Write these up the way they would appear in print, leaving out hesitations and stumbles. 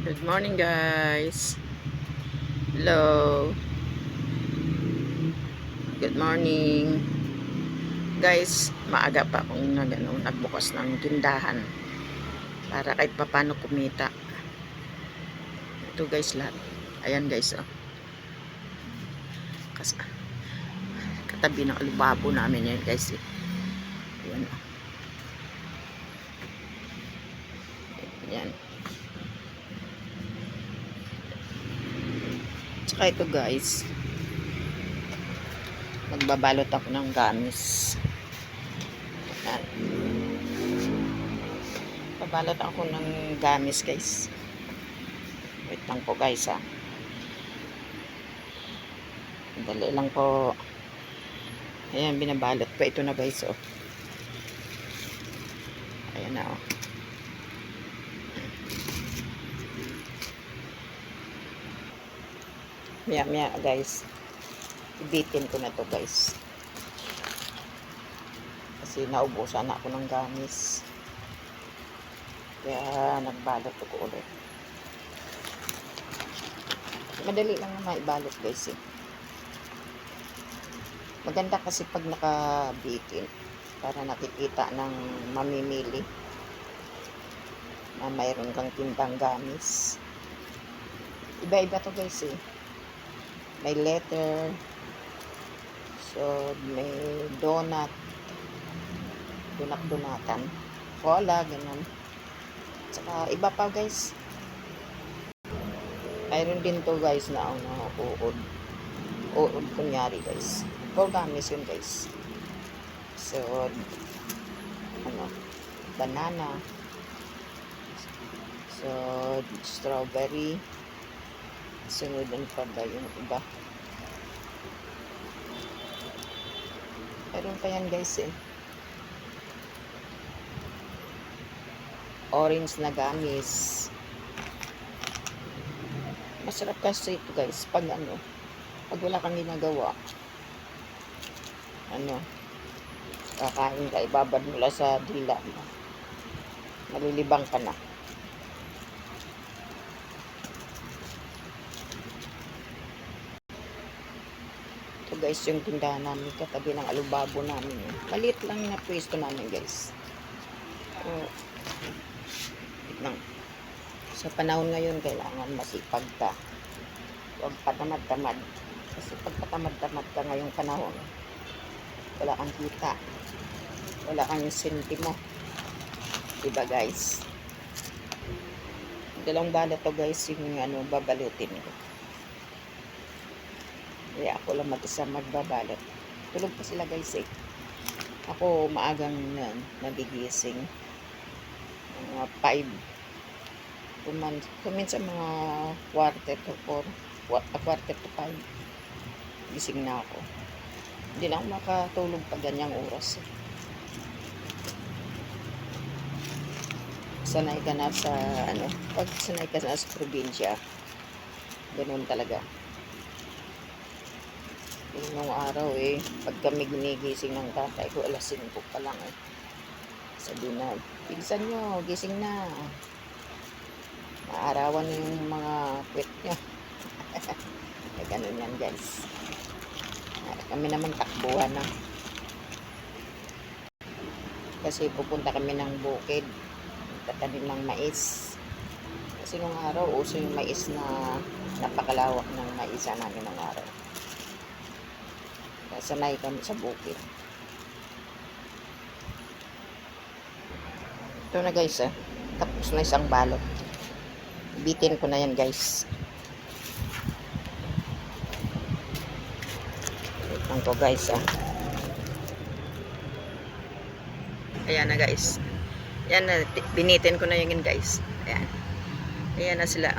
Good morning, guys. Hello. Good morning. Guys, maaga pa akong nagbukas ng tindahan para kahit papano kumita. Ito guys lahat. Ayan guys, oh. Katabi ng alubabo namin yan guys. Eh. Ayan, oh. Ayan. Tsaka ito guys, magbabalot ako ng gamis. Ayan. Babalot ako ng gamis guys. Wait lang po guys ha. Dali lang po. Ayan, binabalot pa ito na guys, oh. Ayan na, oh. Maya guys, ibitin ko na to guys. Kasi naubusan na ako ng gamis. Kaya nagbalot ko ulit. Madali lang na maibalot guys eh. Maganda kasi pag nakabitin para nakikita ng mamimili na mayroon kang tindang gamis. Iba-iba to guys eh. May letter, so may donut, donatan, cola, ganun. Saka iba pa guys. Mayroon din to guys na uod. Uod kunyari guys. For gamis yun guys. So, banana. So, strawberry. Sunod pa ba yung iba? Meron pa yan guys eh. Orange na gamis. Masarap kasi ito guys pag pag wala kang ginagawa, kakain ka, ibabad mo lang sa dila mo, malilibang ka na. Ito guys yung tindahan namin katabi ng alubabo namin. Maliit lang na pwesto namin guys. Sa panahon ngayon kailangan masipag ka, huwag patamad-tamad, kasi pag patamad-tamad ka ngayong panahon, wala kang kita, wala kang sentimo, diba guys? Dalawang balot to guys yung babalutin ko. Kaya ako lang mag-isa magbabalot. Tulog pa sila guys eh. Ako maagang nagigising, mga 5. Kuminsan mga quarter to 5 gising na ako. Hindi na ako makatulog pag ganyang oras. Sanay ka na sa pag sanay ka na sa probinsya, ganun talaga. Nung araw eh, pag kami ginigising ng tatay ko, alas 5 pa lang eh. Sabi na, pinsan nyo, gising na. Maarawan na yung mga puwet nyo. Eh, ganun yan guys. Kami naman takbuhan na. Kasi pupunta kami ng bukid. Tatanim ng mais. Kasi nung araw, uso yung mais na napakalawak ng maisa namin nung araw. Sanay kami sa bukid. Ito na guys tapos na isang balot. Bitin ko na yan guys. Wait lang ko guys ayan na guys. Ayan na, binitin ko na yan guys. Ayan. Ayan na sila.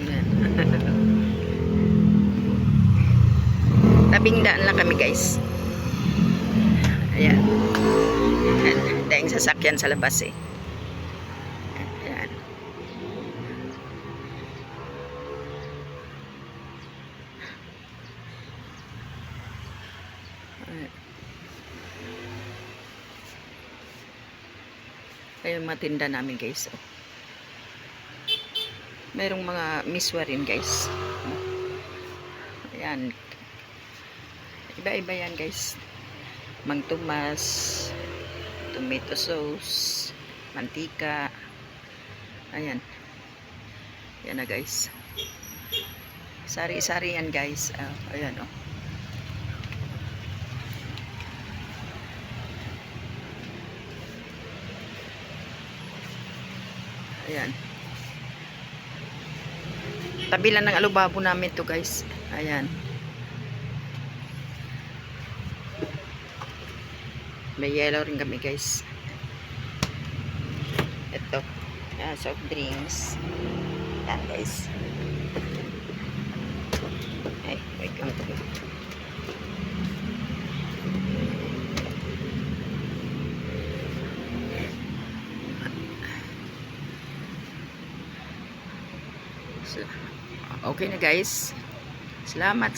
Ayan. Tabing daan lang kami guys. Ayan. Dahil sasakyan sa labas eh. Ayan. Ayan matinda namin guys. Merong mga miswa rin guys. Ayan. Iba-iba yan guys. Mang Tomas, tomato sauce, mantika. Ayan. Yan na guys. Sari-sari yan guys. Ayan oh. Ayan. Tabi lang ng alubabo namin to guys. Ayan. May yellow rin kami guys. Ito. Soft drinks. Yan guys. Ay, wait lang. Okay na guys. Salamat.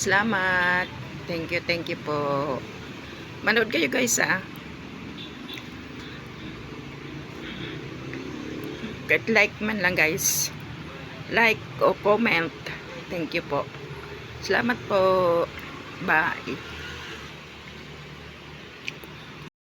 Thank you po. Manood kayo guys Kahit like man lang guys. Like o comment. Thank you po. Salamat po. Bye.